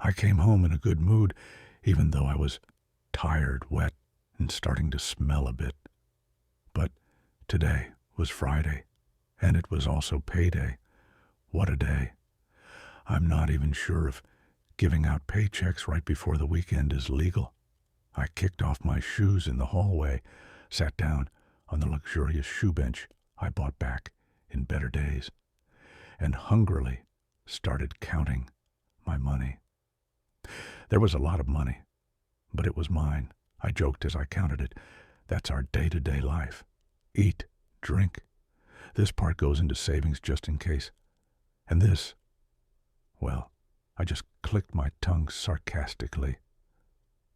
I came home in a good mood, even though I was tired, wet, and starting to smell a bit. But today was Friday, and it was also payday. What a day. I'm not even sure if giving out paychecks right before the weekend is legal. I kicked off my shoes in the hallway, sat down on the luxurious shoe bench I bought back in better days, and hungrily started counting my money. There was a lot of money, but it was mine. I joked as I counted it. That's our day-to-day life. Eat, drink. This part goes into savings just in case. And this, well, I just clicked my tongue sarcastically.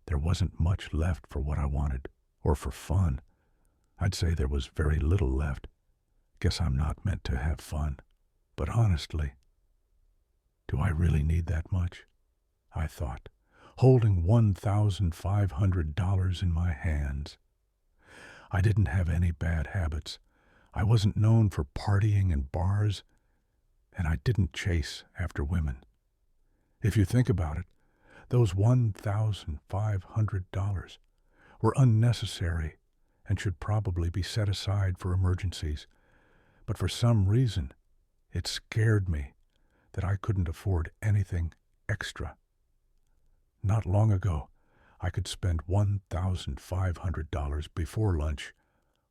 There wasn't much left for what I wanted, or for fun. I'd say there was very little left. Guess I'm not meant to have fun. But honestly, do I really need that much? I thought, holding $1,500 in my hands. I didn't have any bad habits. I wasn't known for partying in bars, and I didn't chase after women. If you think about it, those $1,500 were unnecessary and should probably be set aside for emergencies. But for some reason, it scared me that I couldn't afford anything extra. Not long ago, I could spend $1,500 before lunch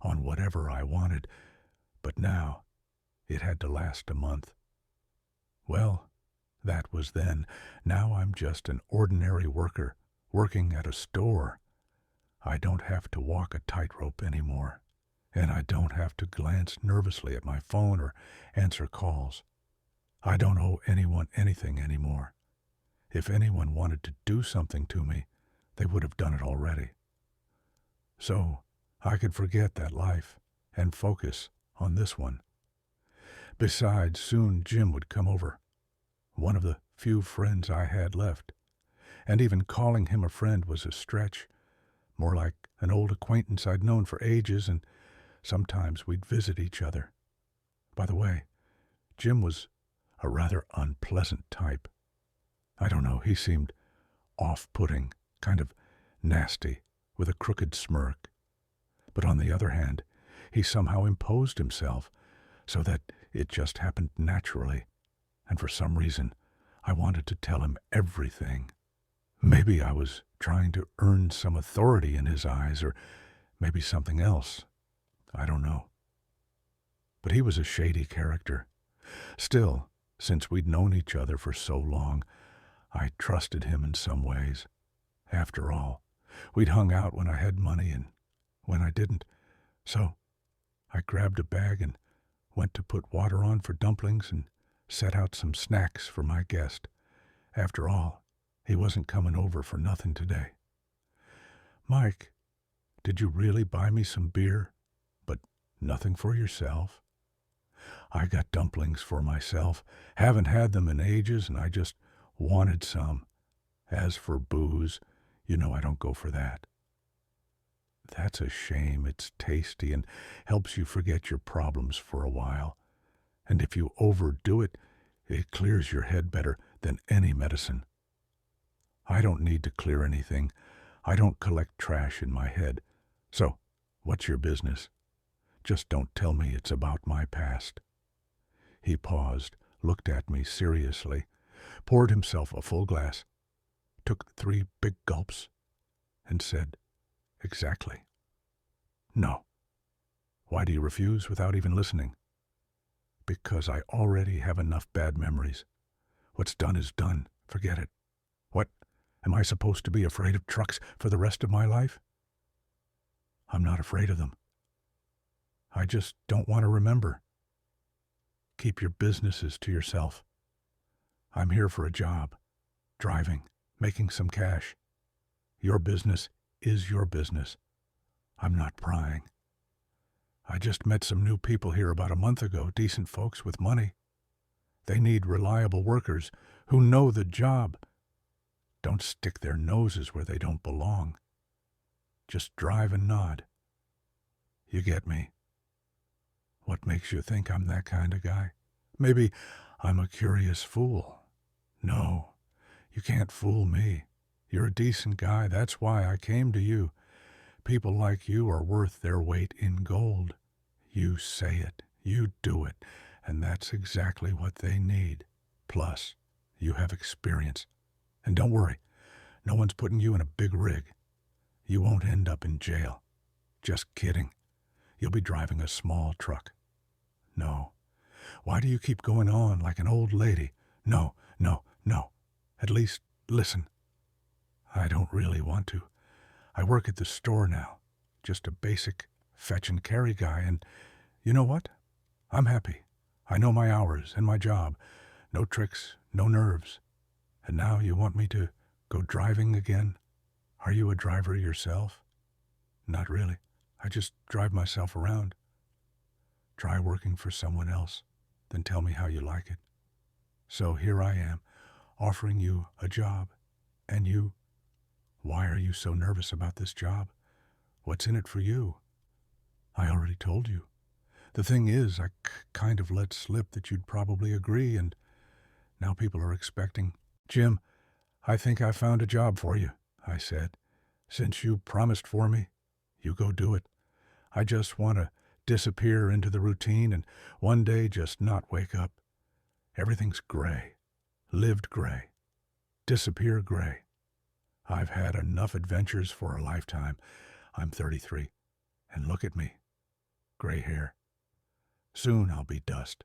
on whatever I wanted, but now it had to last a month. Well, that was then. Now I'm just an ordinary worker working at a store. I don't have to walk a tightrope anymore, and I don't have to glance nervously at my phone or answer calls. I don't owe anyone anything anymore. If anyone wanted to do something to me, they would have done it already. So I could forget that life and focus on this one. Besides, soon Jim would come over, one of the few friends I had left, and even calling him a friend was a stretch, more like an old acquaintance I'd known for ages, and sometimes we'd visit each other. By the way, Jim was a rather unpleasant type. I don't know, he seemed off-putting, kind of nasty, with a crooked smirk. But on the other hand, he somehow imposed himself, so that it just happened naturally, and for some reason I wanted to tell him everything. Maybe I was trying to earn some authority in his eyes, or maybe something else. I don't know. But he was a shady character. Still, since we'd known each other for so long, I trusted him in some ways. After all, we'd hung out when I had money and when I didn't. So I grabbed a bag and went to put water on for dumplings and set out some snacks for my guest. After all, he wasn't coming over for nothing today. Mike, did you really buy me some beer, but nothing for yourself? I got dumplings for myself. Haven't had them in ages, and I just wanted some. As for booze, you know I don't go for that. That's a shame. It's tasty and helps you forget your problems for a while. And if you overdo it, it clears your head better than any medicine. I don't need to clear anything. I don't collect trash in my head. So, what's your business? Just don't tell me it's about my past. He paused, looked at me seriously, poured himself a full glass, took 3 big gulps, and said, "Exactly." "No." "Why do you refuse without even listening?" "Because I already have enough bad memories. What's done is done. Forget it." "What? Am I supposed to be afraid of trucks for the rest of my life?" "I'm not afraid of them. I just don't want to remember." "Keep your businesses to yourself. I'm here for a job, driving, making some cash. Your business is your business. I'm not prying. I just met some new people here about a month ago, decent folks with money. They need reliable workers who know the job. Don't stick their noses where they don't belong. Just drive and nod. You get me? What makes you think I'm that kind of guy? Maybe I'm a curious fool. No, You can't fool me. You're a decent guy. That's why I came to you. People like you are worth their weight in gold. You say it. You do it. And that's exactly what they need. Plus, you have experience. And don't worry, no one's putting you in a big rig. You won't end up in jail. Just kidding. You'll be driving a small truck. No. Why do you keep going on like an old lady? No, no, no. At least, listen. I don't really want to. I work at the store now. Just a basic fetch and carry guy, and you know what? I'm happy. I know my hours and my job. No tricks, no nerves. And now you want me to go driving again? Are you a driver yourself? Not really. I just drive myself around. Try working for someone else, then tell me how you like it. So here I am, offering you a job. And you? Why are you so nervous about this job? What's in it for you? I already told you. The thing is, I kind of let slip that you'd probably agree, and now people are expecting. Jim, I think I found a job for you, I said. Since you promised for me, you go do it. I just want to disappear into the routine and one day just not wake up. Everything's gray. Lived gray. Disappear gray. I've had enough adventures for a lifetime. I'm 33. And look at me. Gray hair. Soon I'll be dust.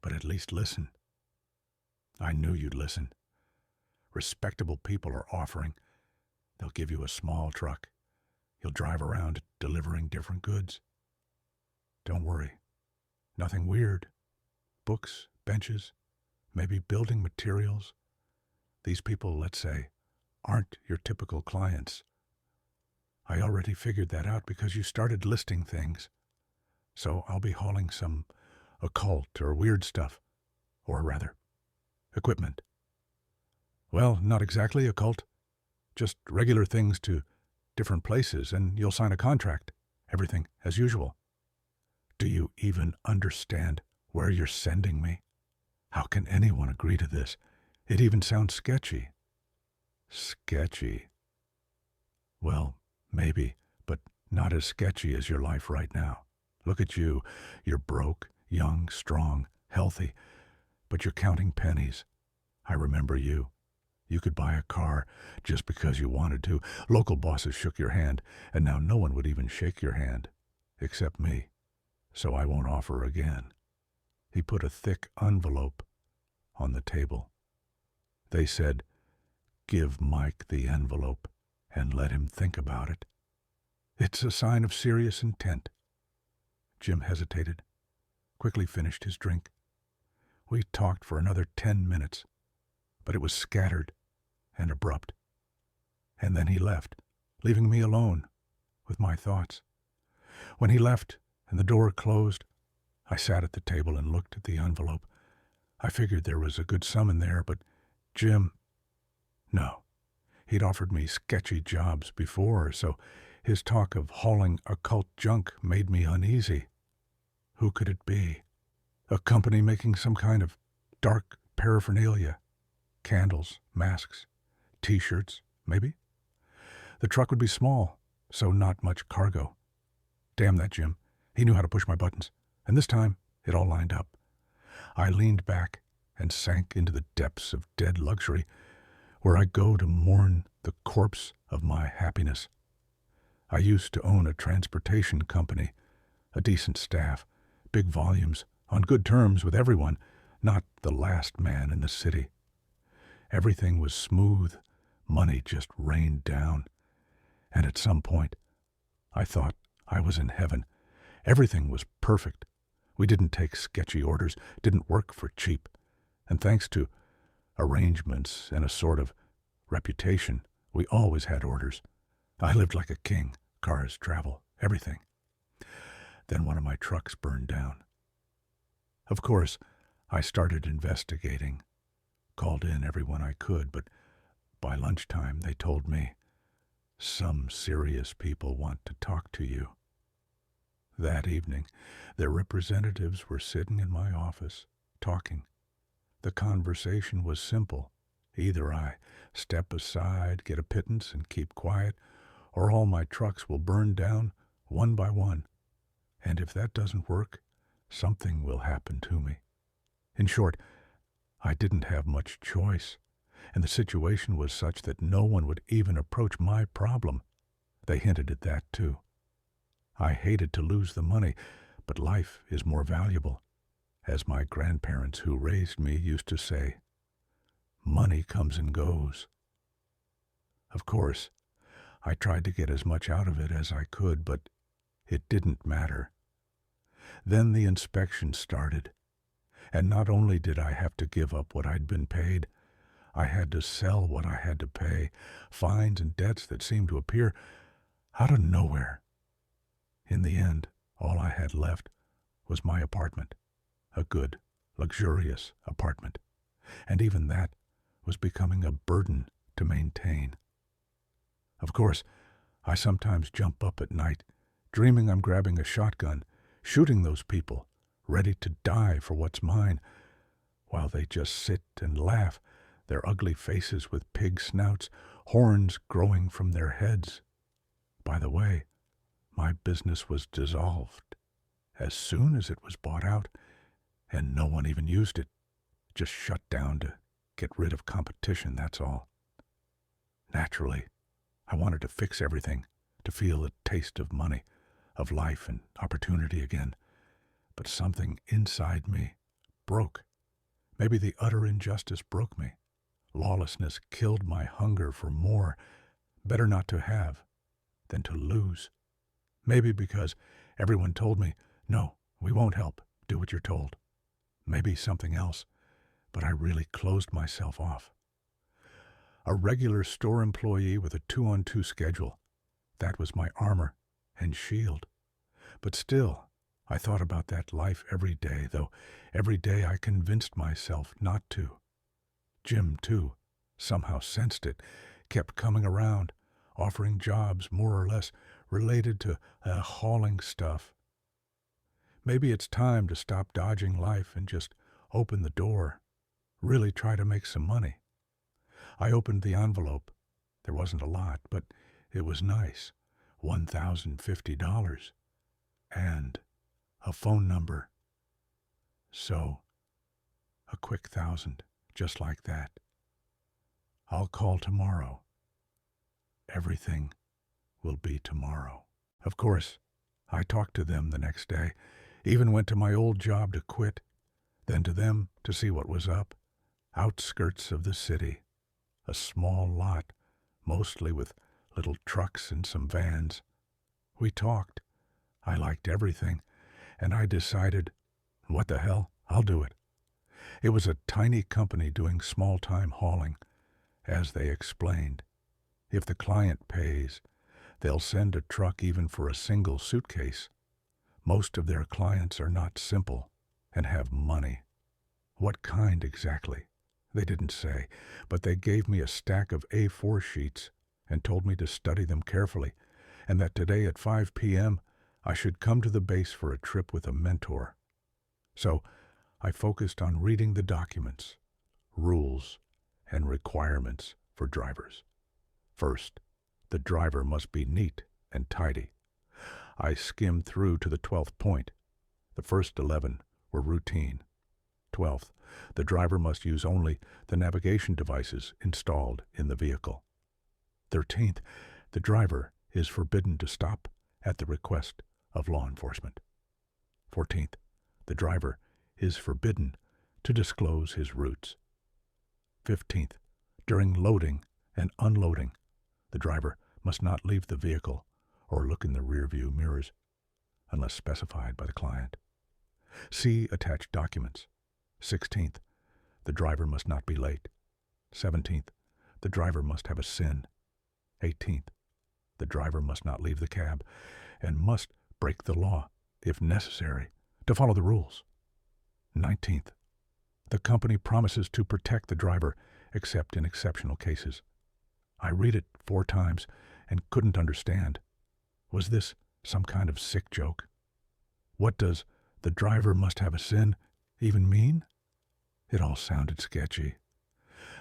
But at least listen. I knew you'd listen. Respectable people are offering. They'll give you a small truck. You'll drive around delivering different goods. Don't worry. Nothing weird. Books, benches, maybe building materials. These people, let's say, aren't your typical clients. I already figured that out because you started listing things. So I'll be hauling some occult or weird stuff. Or rather, equipment. Well, not exactly occult. Just regular things to different places, and you'll sign a contract. Everything as usual. Do you even understand where you're sending me? How can anyone agree to this? It even sounds sketchy. Sketchy. Well, maybe, but not as sketchy as your life right now. Look at you. You're broke, young, strong, healthy, but you're counting pennies. I remember you. You could buy a car just because you wanted to. Local bosses shook your hand, and now no one would even shake your hand, except me. So I won't offer again. He put a thick envelope on the table. They said, give Mike the envelope and let him think about it. It's a sign of serious intent. Jim hesitated, quickly finished his drink. We talked for another 10 minutes, but it was scattered and abrupt. And then he left, leaving me alone with my thoughts. When he left and the door closed, I sat at the table and looked at the envelope. I figured there was a good sum in there, but Jim, no. He'd offered me sketchy jobs before, so his talk of hauling occult junk made me uneasy. Who could it be? A company making some kind of dark paraphernalia. Candles, masks, T-shirts, maybe? The truck would be small, so not much cargo. Damn that Jim. He knew how to push my buttons, and this time it all lined up. I leaned back and sank into the depths of dead luxury, where I go to mourn the corpse of my happiness. I used to own a transportation company, a decent staff, big volumes, on good terms with everyone, not the last man in the city. Everything was smooth, money just rained down, and at some point, I thought I was in heaven. Everything was perfect. We didn't take sketchy orders, didn't work for cheap, and thanks to arrangements and a sort of reputation, we always had orders. I lived like a king, cars, travel, everything. Then one of my trucks burned down. Of course, I started investigating, called in everyone I could, but by lunchtime they told me, some serious people want to talk to you. That evening, their representatives were sitting in my office, talking. The conversation was simple. Either I step aside, get a pittance, and keep quiet, or all my trucks will burn down one by one. And if that doesn't work, something will happen to me. In short, I didn't have much choice, and the situation was such that no one would even approach my problem. They hinted at that, too. I hated to lose the money, but life is more valuable. As my grandparents who raised me used to say, money comes and goes. Of course, I tried to get as much out of it as I could, but it didn't matter. Then the inspection started, and not only did I have to give up what I'd been paid, I had to sell what I had to pay, fines and debts that seemed to appear out of nowhere. In the end, all I had left was my apartment, a good, luxurious apartment, and even that was becoming a burden to maintain. Of course, I sometimes jump up at night, dreaming I'm grabbing a shotgun, shooting those people, ready to die for what's mine, while they just sit and laugh, their ugly faces with pig snouts, horns growing from their heads. By the way, my business was dissolved as soon as it was bought out, and no one even used it, just shut down to get rid of competition, that's all. Naturally, I wanted to fix everything, to feel a taste of money, of life and opportunity again. But something inside me broke. Maybe the utter injustice broke me. Lawlessness killed my hunger for more. Better not to have than to lose. Maybe because everyone told me, no, we won't help. Do what you're told. Maybe something else, but I really closed myself off. A regular store employee with a 2-on-2 schedule. That was my armor and shield. But still, I thought about that life every day, though every day I convinced myself not to. Jim, too, somehow sensed it, kept coming around, offering jobs more or less related to hauling stuff. Maybe it's time to stop dodging life and just open the door, really try to make some money. I opened the envelope. There wasn't a lot, but it was nice. $1,050. And a phone number. So, a quick 1,000, just like that. I'll call tomorrow. Everything will be tomorrow. Of course, I talked to them the next day, even went to my old job to quit, then to them to see what was up. Outskirts of the city. A small lot, mostly with little trucks and some vans. We talked. I liked everything, and I decided, what the hell, I'll do it. It was a tiny company doing small-time hauling. As they explained, if the client pays, they'll send a truck even for a single suitcase. Most of their clients are not simple and have money. What kind exactly? They didn't say, but they gave me a stack of A4 sheets and told me to study them carefully, and that today at 5 p.m. I should come to the base for a trip with a mentor. So I focused on reading the documents, rules, and requirements for drivers. First, the driver must be neat and tidy. I skimmed through to the 12th point. The first 11 were routine. 12th, the driver must use only the navigation devices installed in the vehicle. 13th, the driver is forbidden to stop at the request of law enforcement. 14th, the driver is forbidden to disclose his routes. 15th, during loading and unloading, the driver must not leave the vehicle or look in the rearview mirrors unless specified by the client. See attached documents. 16th, the driver must not be late. 17th, the driver must have a SIN. 18th, the driver must not leave the cab and must break the law, if necessary, to follow the rules. 19th, the company promises to protect the driver except in exceptional cases. I read it 4 times and couldn't understand. Was this some kind of sick joke? What does the driver must have a SIN even mean? It all sounded sketchy.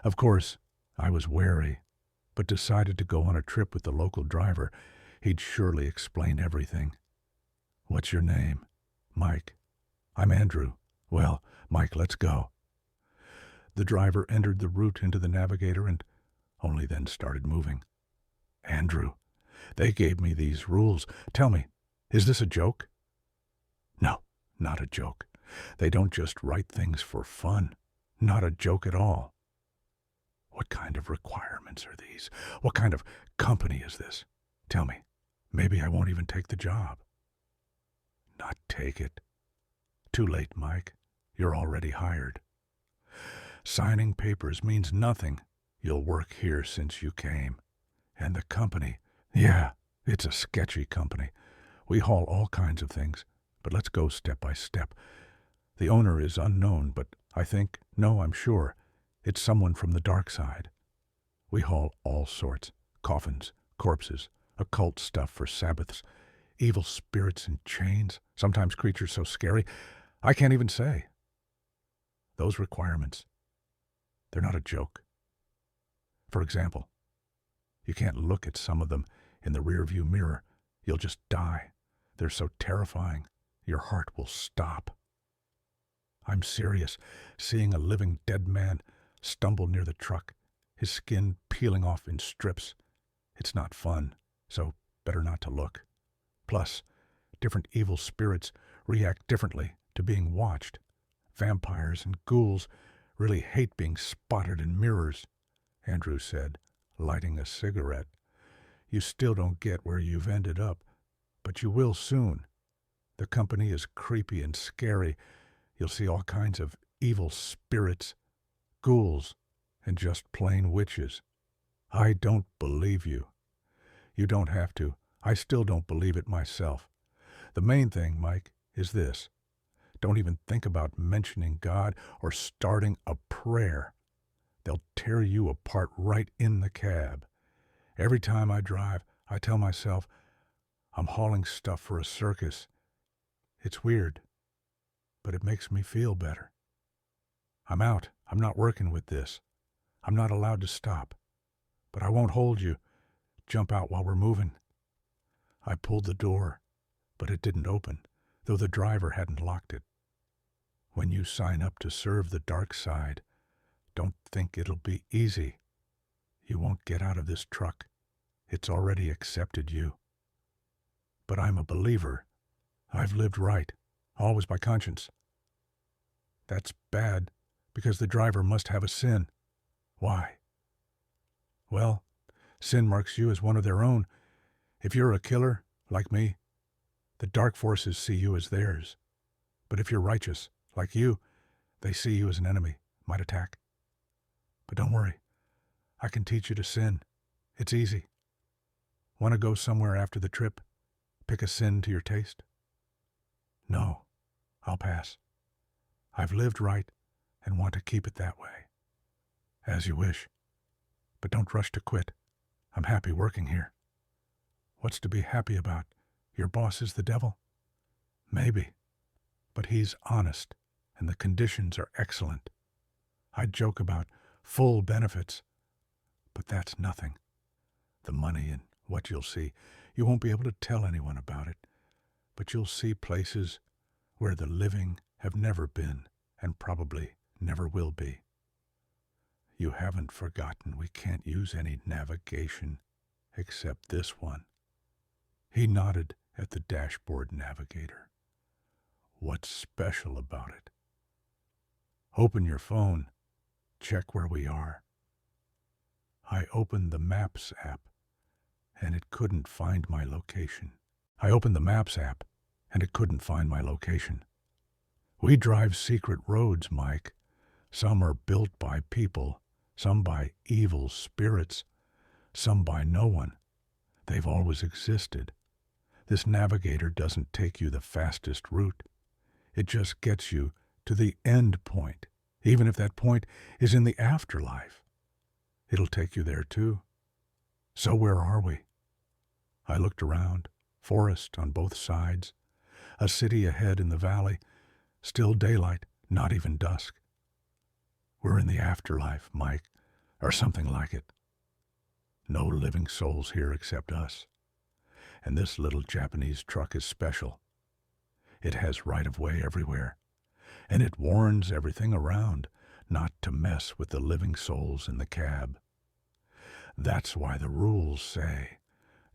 Of course, I was wary, but decided to go on a trip with the local driver. He'd surely explain everything. "What's your name?" "Mike." "I'm Andrew." "Well, Mike, let's go." The driver entered the route into the navigator and only then started moving. "Andrew, they gave me these rules. Tell me, is this a joke?" "No, not a joke. They don't just write things for fun. Not a joke at all." "What kind of requirements are these? What kind of company is this? Tell me. Maybe I won't even take the job." "Not take it? Too late, Mike. You're already hired. Signing papers means nothing. You'll work here since you came. And the company, yeah, it's a sketchy company. We haul all kinds of things, but let's go step by step. The owner is unknown, but I'm sure, it's someone from the dark side. We haul all sorts: coffins, corpses, occult stuff for Sabbaths, evil spirits in chains, sometimes creatures so scary I can't even say. Those requirements, they're not a joke. For example, you can't look at some of them in the rearview mirror. You'll just die. They're so terrifying, your heart will stop. I'm serious. Seeing a living dead man stumble near the truck, his skin peeling off in strips. It's not fun, so better not to look. Plus, different evil spirits react differently to being watched. Vampires and ghouls really hate being spotted in mirrors," Andrew said, lighting a cigarette. "You still don't get where you've ended up, but you will soon. The company is creepy and scary. You'll see all kinds of evil spirits, ghouls, and just plain witches." "I don't believe you." "You don't have to. I still don't believe it myself. The main thing, Mike, is this. Don't even think about mentioning God or starting a prayer. They'll tear you apart right in the cab. Every time I drive, I tell myself I'm hauling stuff for a circus. It's weird, but it makes me feel better. I'm out. I'm not working with this. I'm not allowed to stop. But I won't hold you. Jump out while we're moving." I pulled the door, but it didn't open, though the driver hadn't locked it. "When you sign up to serve the dark side, don't think it'll be easy. You won't get out of this truck. It's already accepted you. But I'm a believer. I've lived right, always by conscience." "That's bad, because the driver must have a sin." "Why?" "Well, sin marks you as one of their own. If you're a killer, like me, the dark forces see you as theirs. But if you're righteous, like you, they see you as an enemy, might attack. But don't worry. I can teach you to sin. It's easy. Want to go somewhere after the trip? Pick a sin to your taste?" "No, I'll pass. I've lived right and want to keep it that way." "As you wish. But don't rush to quit. I'm happy working here." "What's to be happy about? Your boss is the devil?" "Maybe. But he's honest, and the conditions are excellent. I joke about full benefits, but that's nothing. The money and what you'll see, you won't be able to tell anyone about it, but you'll see places where the living have never been and probably never will be. You haven't forgotten we can't use any navigation except this one." He nodded at the dashboard navigator. "What's special about it?" "Open your phone. Check where we are." I opened the Maps app, and it couldn't find my location. We drive secret roads, Mike. Some are built by people, some by evil spirits, some by no one. They've always existed. This navigator doesn't take you the fastest route. It just gets you to the end point, even if that point is in the afterlife. It'll take you there too. So where are we? I looked around, forest on both sides, a city ahead in the valley, still daylight, not even dusk. We're in the afterlife, Mike. or something like it. No living souls here except us. And this little Japanese truck is special. It has right-of-way everywhere, and it warns everything around not to mess with the living souls in the cab. That's why the rules say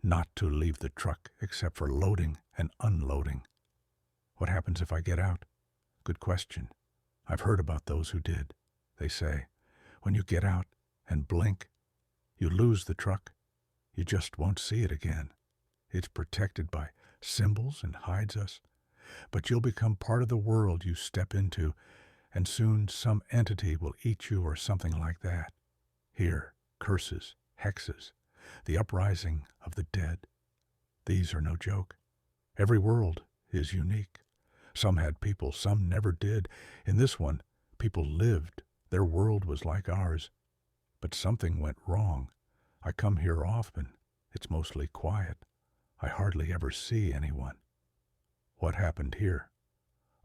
not to leave the truck except for loading and unloading. What happens if I get out? Good question. I've heard about those who did. They say, when you get out and blink, you lose the truck. You just won't see it again. It's protected by symbols and hides us. But you'll become part of the world you step into, and soon some entity will eat you or something like that. Here, curses, hexes, the uprising of the dead. These are no joke. Every world is unique. Some had people, some never did. In this one, people lived. Their world was like ours. But something went wrong. I come here often. It's mostly quiet. I hardly ever see anyone. What happened here?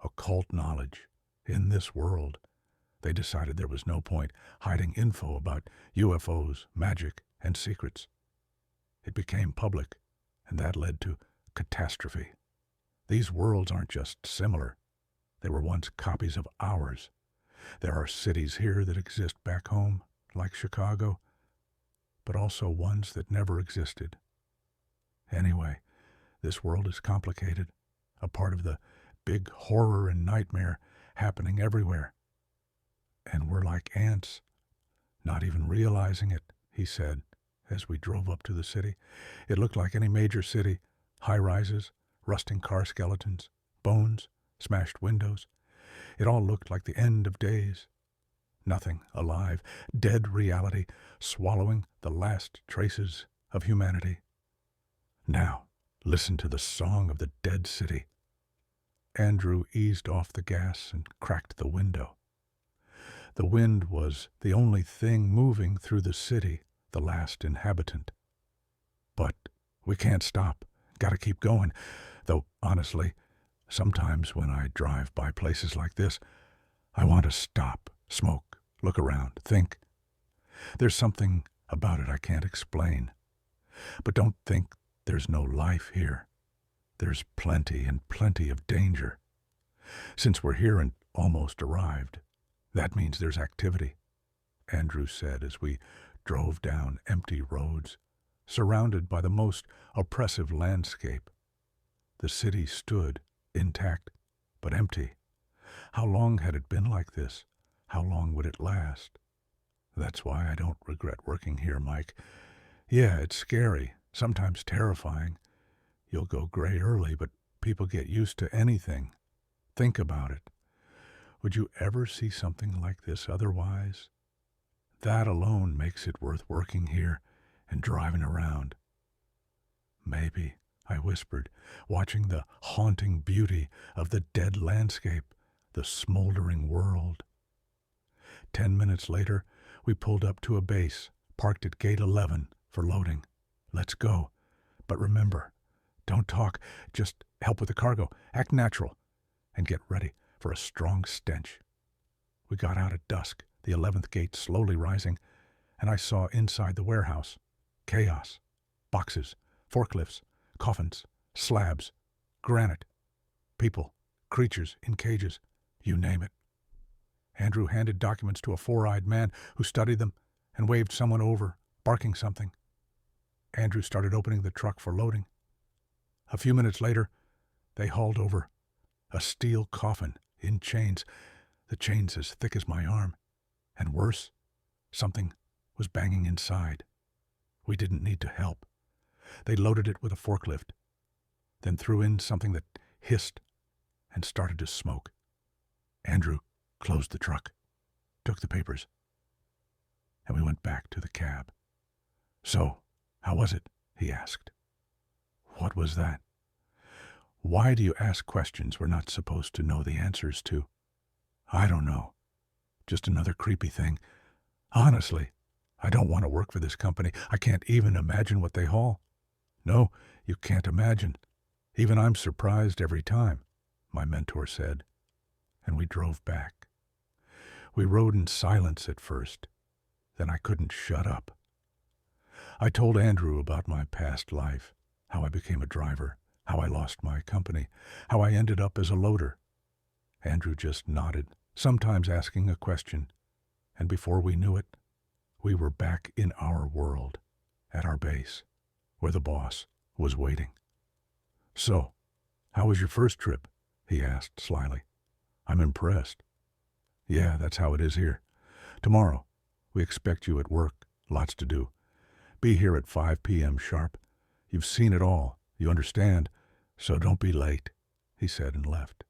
Occult knowledge. In this world, they decided there was no point hiding info about UFOs, magic, and secrets. It became public, and that led to catastrophe. These worlds aren't just similar. They were once copies of ours. There are cities here that exist back home, like Chicago, but also ones that never existed. Anyway, this world is complicated, a part of the big horror and nightmare happening everywhere. And we're like ants, not even realizing it, he said, as we drove up to the city. It looked like any major city, high-rises, rusting car skeletons, bones, smashed windows. It all looked like the end of days. Nothing alive, dead reality, swallowing the last traces of humanity. Now, listen to the song of the dead city. Andrew eased off the gas and cracked the window. The wind was the only thing moving through the city, the last inhabitant. But we can't stop. Gotta keep going. Though, honestly, sometimes when I drive by places like this, I want to stop, smoke, look around, think. There's something about it I can't explain. But don't think there's no life here. There's plenty and plenty of danger. Since we're here and almost arrived, that means there's activity, Andrew said as we drove down empty roads, surrounded by the most oppressive landscape. The city stood, intact, but empty. How long had it been like this? How long would it last? That's why I don't regret working here, Mike. Yeah, it's scary, sometimes terrifying. You'll go gray early, but people get used to anything. Think about it. Would you ever see something like this otherwise? That alone makes it worth working here and driving around. Maybe, I whispered, watching the haunting beauty of the dead landscape, the smoldering world. 10 minutes later, we pulled up to a base, parked at gate 11 for loading. Let's go. But remember, don't talk, just help with the cargo, act natural, and get ready for a strong stench. We got out at dusk, the 11th gate slowly rising, and I saw inside the warehouse. Chaos. Boxes, forklifts, coffins, slabs, granite, people, creatures in cages, you name it. Andrew handed documents to a four-eyed man who studied them and waved someone over, barking something. Andrew started opening the truck for loading. A few minutes later, they hauled over a steel coffin in chains, the chains as thick as my arm. And worse, something was banging inside. We didn't need to help. They loaded it with a forklift, then threw in something that hissed and started to smoke. Andrew closed the truck, took the papers, and we went back to the cab. So, how was it? He asked. What was that? Why do you ask questions we're not supposed to know the answers to? I don't know. Just another creepy thing. Honestly, I don't want to work for this company. I can't even imagine what they haul. No, you can't imagine. Even I'm surprised every time, my mentor said. And we drove back. We rode in silence at first. then I couldn't shut up. I told Andrew about my past life, how I became a driver, how I lost my company, how I ended up as a loader. Andrew just nodded, sometimes asking a question, and before we knew it, we were back in our world, at our base, where the boss was waiting. "So, how was your first trip?" he asked slyly. "I'm impressed." "Yeah, that's how it is here. Tomorrow, we expect you at work, lots to do. Be here at 5 p.m. sharp. You've seen it all, you understand, so don't be late," he said and left.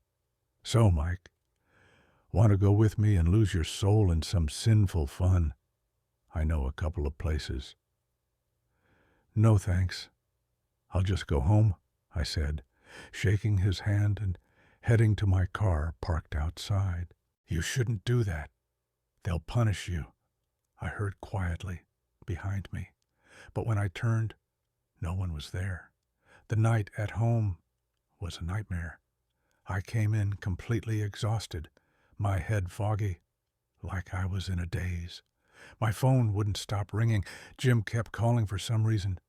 "So, Mike, want to go with me and lose your soul in some sinful fun? I know a couple of places." "No, thanks. I'll just go home," I said, shaking his hand and heading to my car parked outside. "You shouldn't do that. They'll punish you," I heard quietly behind me. But when I turned, no one was there. The night at home was a nightmare. I came in completely exhausted, my head foggy, like I was in a daze. My phone wouldn't stop ringing. Jim kept calling for some reason.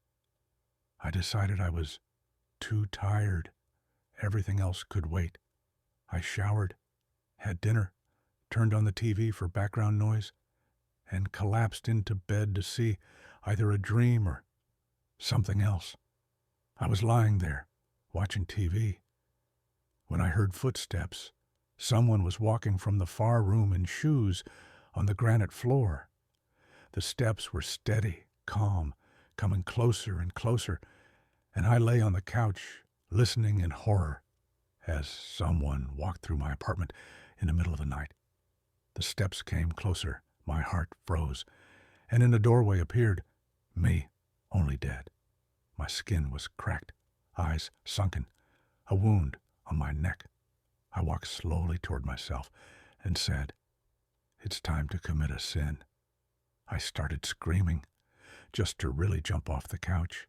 I decided I was too tired. Everything else could wait. I showered, had dinner, turned on the TV for background noise, and collapsed into bed to see either a dream or something else. I was lying there, watching TV, when I heard footsteps. Someone was walking from the far room in shoes on the granite floor. The steps were steady, calm, coming closer and closer, and I lay on the couch, listening in horror, as someone walked through my apartment in the middle of the night. The steps came closer, my heart froze, and in the doorway appeared me, only dead. My skin was cracked, eyes sunken, a wound on my neck. I walked slowly toward myself and said, "It's time to commit a sin." I started screaming, just to really jump off the couch.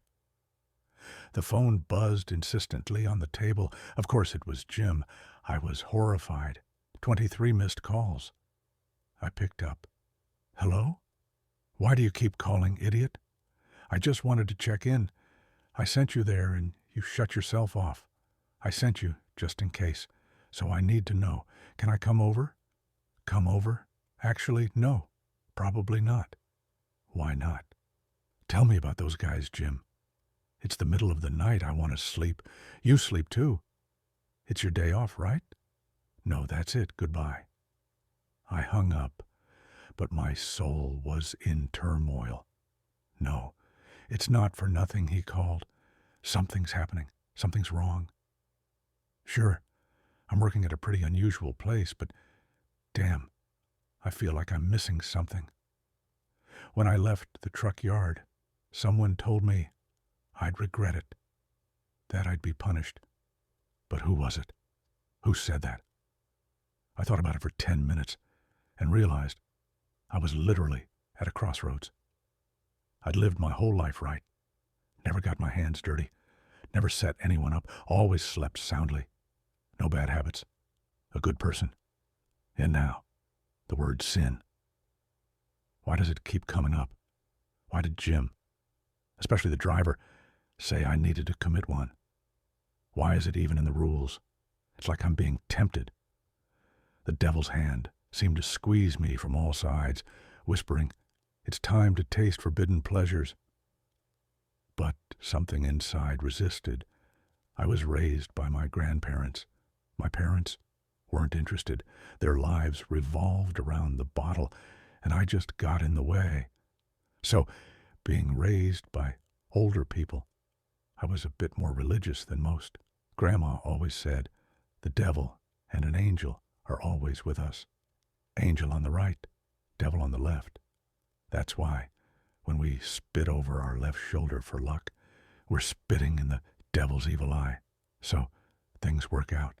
The phone buzzed insistently on the table. Of course it was Jim. I was horrified. 23 missed calls. I picked up. "Hello? Why do you keep calling, idiot? I just wanted to check in. I sent you there and you shut yourself off. I sent you just in case, so I need to know. Can I come over?" "Come over? Actually, no. Probably not." "Why not?" "Tell me about those guys, Jim. It's the middle of the night. I want to sleep. You sleep too. It's your day off, right?" "No, that's it. Goodbye." I hung up, but my soul was in turmoil. "No, it's not for nothing," he called. "Something's happening. Something's wrong." "Sure, I'm working at a pretty unusual place, but damn, I feel like I'm missing something." When I left the truck yard, someone told me I'd regret it, that I'd be punished. But who was it? Who said that? I thought about it for 10 minutes and realized I was literally at a crossroads. I'd lived my whole life right, never got my hands dirty, never set anyone up, always slept soundly, no bad habits, a good person. And now, the word sin. Why does it keep coming up? Why did Jim, especially the driver, say I needed to commit one? Why is it even in the rules? It's like I'm being tempted. The devil's hand seemed to squeeze me from all sides, whispering, "It's time to taste forbidden pleasures." But something inside resisted. I was raised by my grandparents. My parents weren't interested. Their lives revolved around the bottle, and I just got in the way. So, being raised by older people, I was a bit more religious than most. Grandma always said, "The devil and an angel are always with us. Angel on the right, devil on the left." That's why, when we spit over our left shoulder for luck, we're spitting in the devil's evil eye. So, things work out.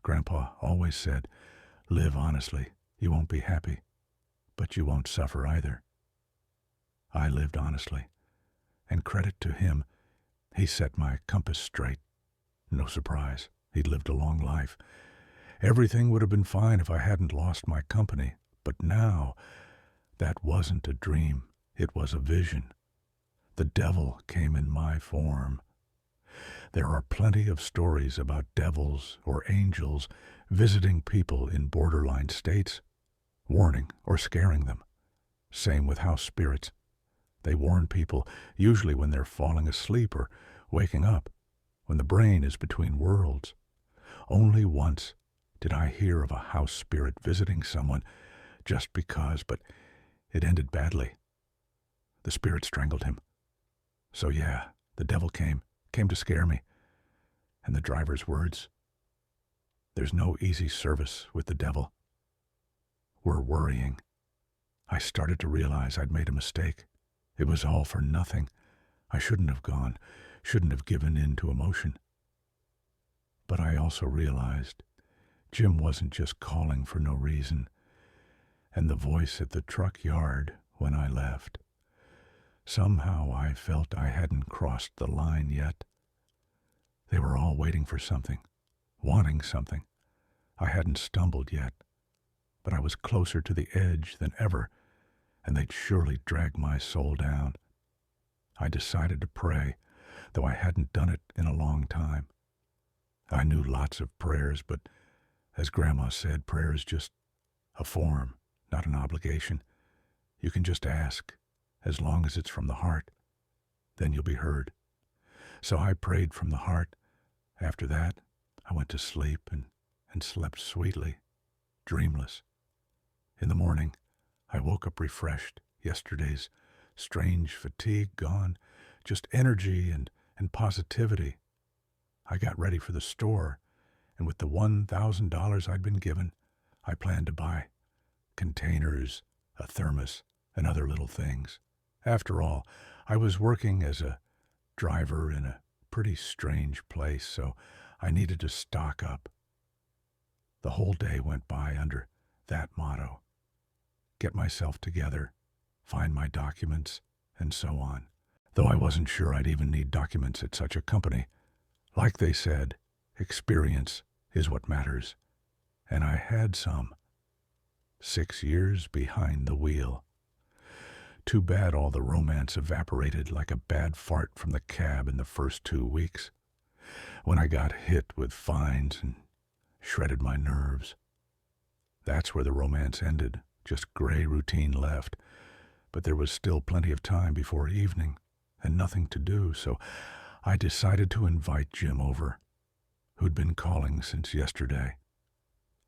Grandpa always said, "Live honestly, you won't be happy, but you won't suffer either." I lived honestly, and credit to him, he set my compass straight. No surprise, he'd lived a long life. Everything would have been fine if I hadn't lost my company, but now That wasn't a dream, it was a vision. The devil came in my form. There are plenty of stories about devils or angels visiting people in borderline states, warning or scaring them. Same with house spirits. They warn people, usually when they're falling asleep or waking up, when the brain is between worlds. Only once did I hear of a house spirit visiting someone just because, but it ended badly. The spirit strangled him. So yeah, the devil came to scare me. And the driver's words, there's no easy service with the devil, were worrying. I started to realize I'd made a mistake. It was all for nothing. I shouldn't have gone, shouldn't have given in to emotion. But I also realized Jim wasn't just calling for no reason. And the voice at the truck yard when I left. Somehow I felt I hadn't crossed the line yet. They were all waiting for something, wanting something. I hadn't stumbled yet, but I was closer to the edge than ever, and they'd surely drag my soul down. I decided to pray, though I hadn't done it in a long time. I knew lots of prayers, but as Grandma said, prayer is just a form, not an obligation. You can just ask, as long as it's from the heart. Then you'll be heard. So I prayed from the heart. After that, I went to sleep and slept sweetly, dreamless. In the morning, I woke up refreshed, yesterday's strange fatigue gone, just energy and positivity. I got ready for the store, and with the $1,000 I'd been given, I planned to buy containers, a thermos, and other little things. After all, I was working as a driver in a pretty strange place, so I needed to stock up. The whole day went by under that motto. Get myself together, find my documents, and so on. Though I wasn't sure I'd even need documents at such a company. Like they said, experience is what matters. And I had some. 6 years behind the wheel. Too bad all the romance evaporated like a bad fart from the cab in the first 2 weeks, when I got hit with fines and shredded my nerves. That's where the romance ended, just gray routine left. But there was still plenty of time before evening, and nothing to do, so I decided to invite Jim over, who'd been calling since yesterday,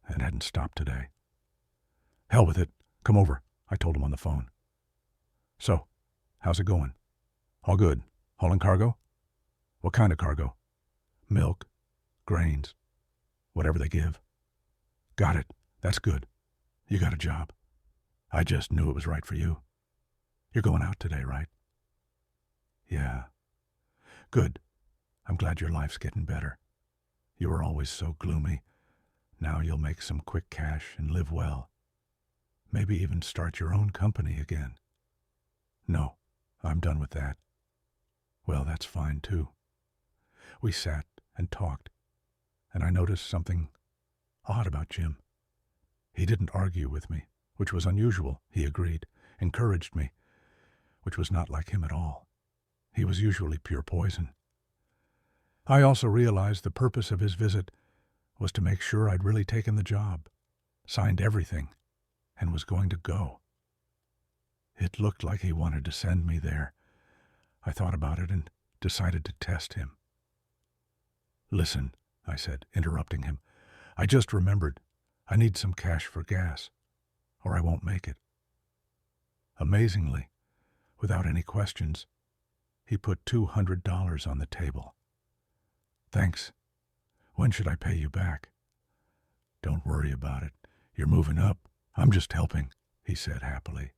and hadn't stopped today. Hell with it, come over, I told him on the phone. So, how's it going? All good. Hauling cargo? What kind of cargo? Milk, grains, whatever they give. Got it. That's good. You got a job. I just knew it was right for you. You're going out today, right? Yeah. Good. I'm glad your life's getting better. You were always so gloomy. Now you'll make some quick cash and live well. Maybe even start your own company again. No, I'm done with that. Well, that's fine, too. We sat and talked, and I noticed something odd about Jim. He didn't argue with me, which was unusual, he agreed, encouraged me, which was not like him at all. He was usually pure poison. I also realized the purpose of his visit was to make sure I'd really taken the job, signed everything, and was going to go. It looked like he wanted to send me there. I thought about it and decided to test him. Listen, I said, interrupting him. I just remembered. I need some cash for gas, or I won't make it. Amazingly, without any questions, he put $200 on the table. Thanks. When should I pay you back? Don't worry about it. You're moving up. I'm just helping, he said happily,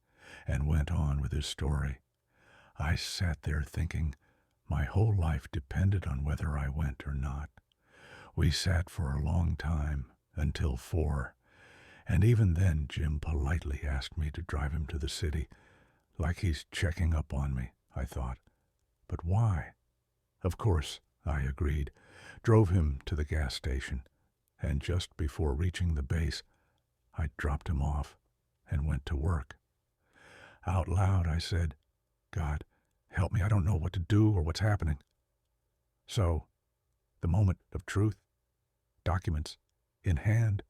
and went on with his story. I sat there thinking my whole life depended on whether I went or not. We sat for a long time, until 4, and even then Jim politely asked me to drive him to the city, like he's checking up on me, I thought. But why? Of course, I agreed, drove him to the gas station, and just before reaching the base, I dropped him off and went to work. Out loud, I said, God, help me. I don't know what to do or what's happening. So, the moment of truth, documents in hand,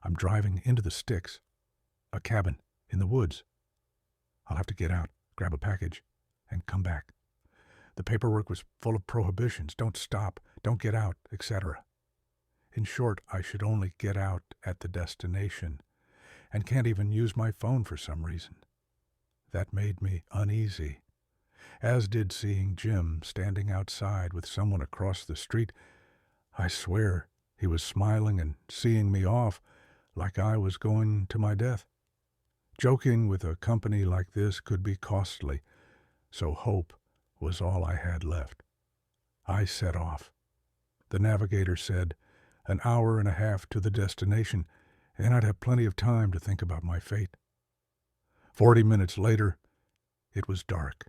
I'm driving into the sticks, a cabin in the woods. I'll have to get out, grab a package, and come back. The paperwork was full of prohibitions. Don't stop, don't get out, etc. In short, I should only get out at the destination, and can't even use my phone for some reason. That made me uneasy, as did seeing Jim standing outside with someone across the street. I swear he was smiling and seeing me off like I was going to my death. Joking with a company like this could be costly, so hope was all I had left. I set off. The navigator said an hour and a half to the destination, and I'd have plenty of time to think about my fate. 40 minutes later, it was dark.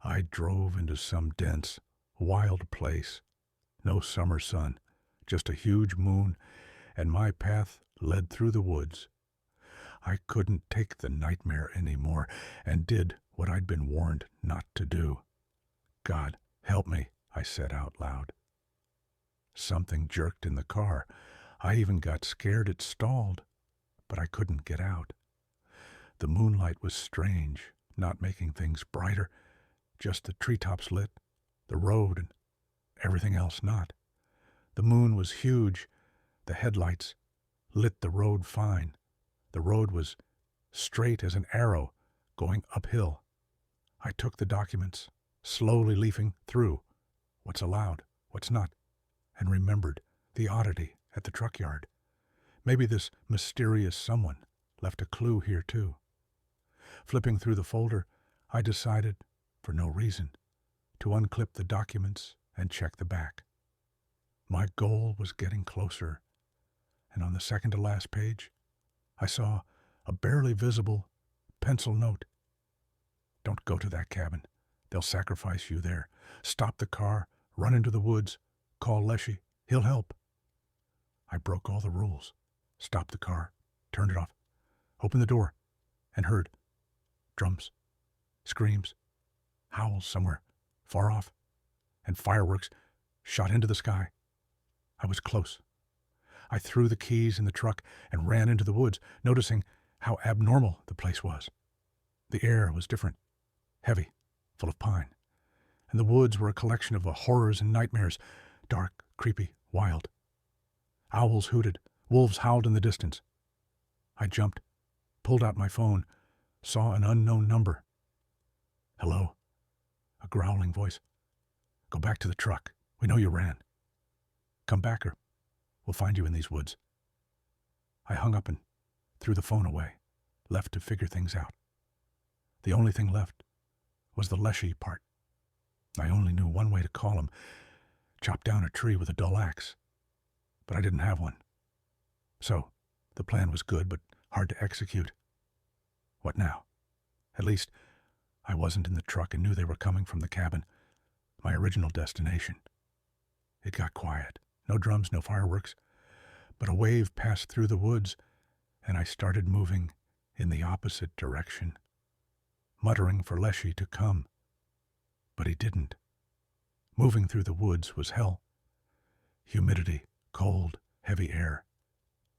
I drove into some dense, wild place. No summer sun, just a huge moon, and my path led through the woods. I couldn't take the nightmare anymore, and did what I'd been warned not to do. God, help me, I said out loud. Something jerked in the car. I even got scared it stalled, but I couldn't get out. The moonlight was strange, not making things brighter, just the treetops lit, the road, and everything else not. The moon was huge. The headlights lit the road fine. The road was straight as an arrow going uphill. I took the documents, slowly leafing through what's allowed, what's not, and remembered the oddity at the truck yard. Maybe this mysterious someone left a clue here too. Flipping through the folder, I decided, for no reason, to unclip the documents and check the back. My goal was getting closer, and on the second-to-last page, I saw a barely visible pencil note. Don't go to that cabin. They'll sacrifice you there. Stop the car, run into the woods, call Leshy. He'll help. I broke all the rules, stopped the car, turned it off, opened the door, and heard drums, screams, howls somewhere far off, and fireworks shot into the sky. I was close. I threw the keys in the truck and ran into the woods, noticing how abnormal the place was. The air was different, heavy, full of pine, and the woods were a collection of horrors and nightmares, dark, creepy, wild. Owls hooted, wolves howled in the distance. I jumped, pulled out my phone, saw an unknown number. Hello? A growling voice. Go back to the truck. We know you ran. Come back or we'll find you in these woods. I hung up and threw the phone away, left to figure things out. The only thing left was the Leshy part. I only knew one way to call him, chop down a tree with a dull axe. But I didn't have one. So, the plan was good, but hard to execute. What now? At least, I wasn't in the truck and knew they were coming from the cabin, my original destination. It got quiet. No drums, no fireworks. But a wave passed through the woods, and I started moving in the opposite direction, muttering for Leshy to come. But he didn't. Moving through the woods was hell. Humidity, cold, heavy air,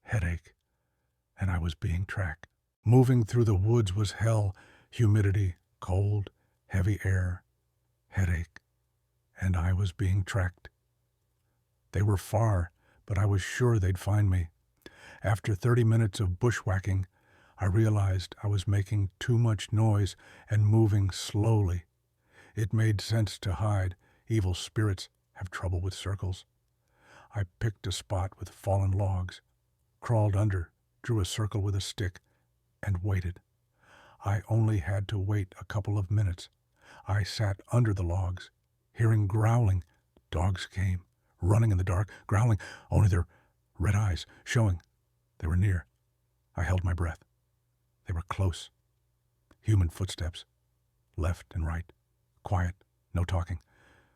headache, and I was being tracked. Moving through the woods was hell, humidity, cold, heavy air, headache, and I was being tracked. They were far, but I was sure they'd find me. After 30 minutes of bushwhacking, I realized I was making too much noise and moving slowly. It made sense to hide. Evil spirits have trouble with circles. I picked a spot with fallen logs, crawled under, drew a circle with a stick, and waited. I only had to wait a couple of minutes. I sat under the logs, hearing growling. Dogs came, running in the dark, growling, only their red eyes showing they were near. I held my breath. They were close. Human footsteps, left and right, quiet, no talking,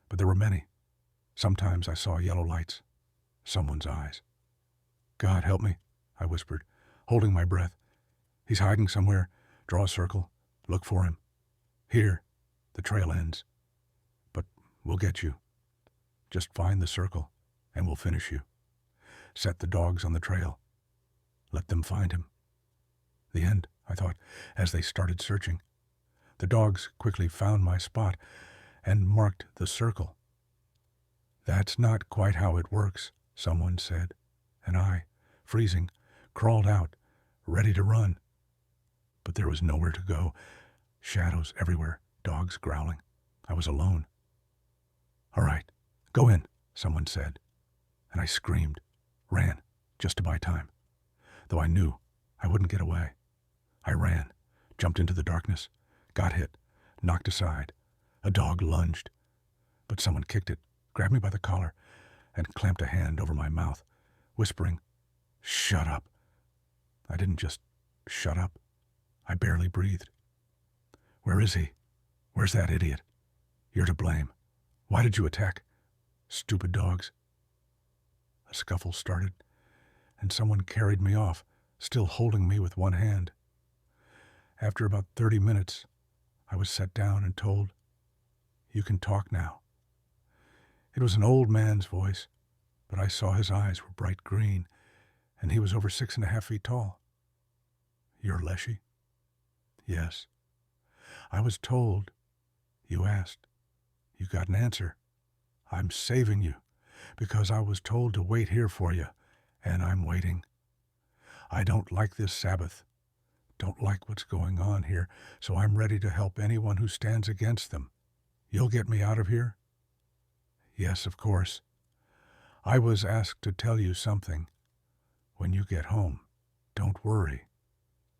but there were many. Sometimes I saw yellow lights, someone's eyes. God help me, I whispered, holding my breath. He's hiding somewhere. Draw a circle. Look for him. Here, the trail ends. But we'll get you. Just find the circle, and we'll finish you. Set the dogs on the trail. Let them find him. The end, I thought, as they started searching. The dogs quickly found my spot and marked the circle. That's not quite how it works, someone said, and I, freezing, crawled out, ready to run. But there was nowhere to go. Shadows everywhere, dogs growling. I was alone. All right, go in, someone said, and I screamed, ran, just to buy time, though I knew I wouldn't get away. I ran, jumped into the darkness, got hit, knocked aside. A dog lunged, but someone kicked it, grabbed me by the collar, and clamped a hand over my mouth, whispering, "Shut up." I didn't just shut up. I barely breathed. Where is he? Where's that idiot? You're to blame. Why did you attack? Stupid dogs. A scuffle started, and someone carried me off, still holding me with one hand. After about 30 minutes, I was set down and told, "You can talk now." It was an old man's voice, but I saw his eyes were bright green, and he was over 6.5 feet tall. "You're Leshy?" "Yes." "I was told." "You asked. You got an answer. I'm saving you, because I was told to wait here for you, and I'm waiting. I don't like this Sabbath, don't like what's going on here, so I'm ready to help anyone who stands against them. You'll get me out of here?" "Yes, of course. I was asked to tell you something. When you get home, don't worry.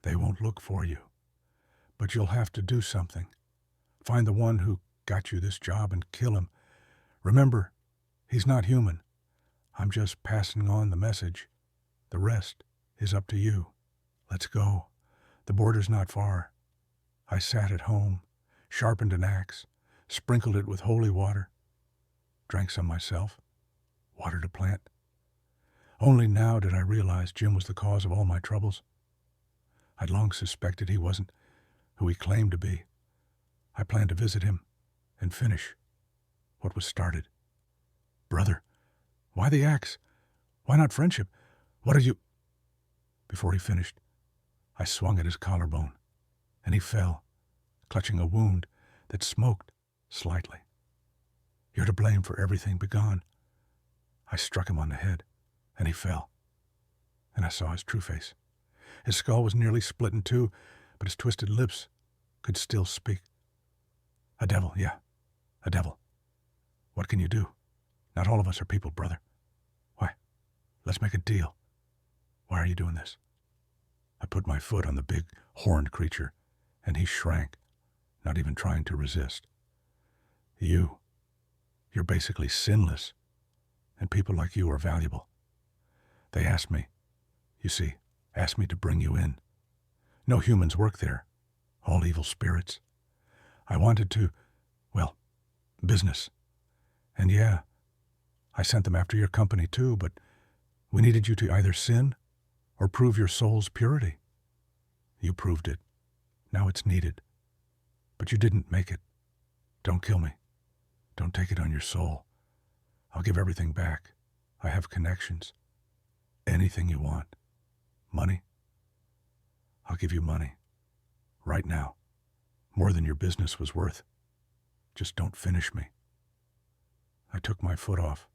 They won't look for you. But you'll have to do something. Find the one who got you this job and kill him. Remember, he's not human. I'm just passing on the message. The rest is up to you. Let's go. The border's not far." I sat at home, sharpened an axe, sprinkled it with holy water, drank some myself, watered a plant. Only now did I realize Jim was the cause of all my troubles. I'd long suspected he wasn't who he claimed to be. I planned to visit him and finish what was started. "Brother, why the axe? Why not friendship? What are you—" Before he finished, I swung at his collarbone, and he fell, clutching a wound that smoked slightly. "You're to blame for everything begone." I struck him on the head, and he fell, and I saw his true face. His skull was nearly split in two, but his twisted lips could still speak. "A devil, yeah, a devil. What can you do? Not all of us are people, brother. Why, let's make a deal. Why are you doing this?" I put my foot on the big, horned creature, and he shrank, not even trying to resist. You're basically sinless, and people like you are valuable. They asked me, you see, asked me to bring you in. No humans work there, all evil spirits. I wanted to, well, business. And yeah, I sent them after your company too, but we needed you to either sin or prove your soul's purity. You proved it. Now it's needed. But you didn't make it. Don't kill me. Don't take it on your soul. I'll give everything back. I have connections. Anything you want. Money? I'll give you money. Right now. More than your business was worth. Just don't finish me. I took my foot off,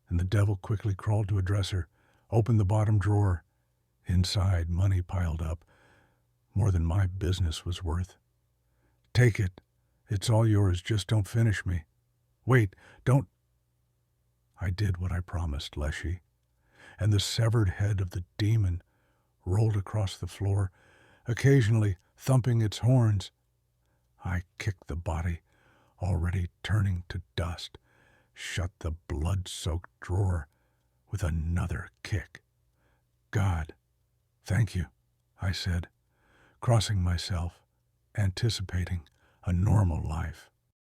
and the devil quickly crawled to a dresser, opened the bottom drawer. Inside, money piled up, more than my business was worth. "Take it. It's all yours. Just don't finish me. Wait, don't—" I did what I promised, Leshy, and the severed head of the demon rolled across the floor, occasionally thumping its horns. I kicked the body, already turning to dust, shut the blood-soaked drawer with another kick. "God, thank you," I said, crossing myself, anticipating a normal life.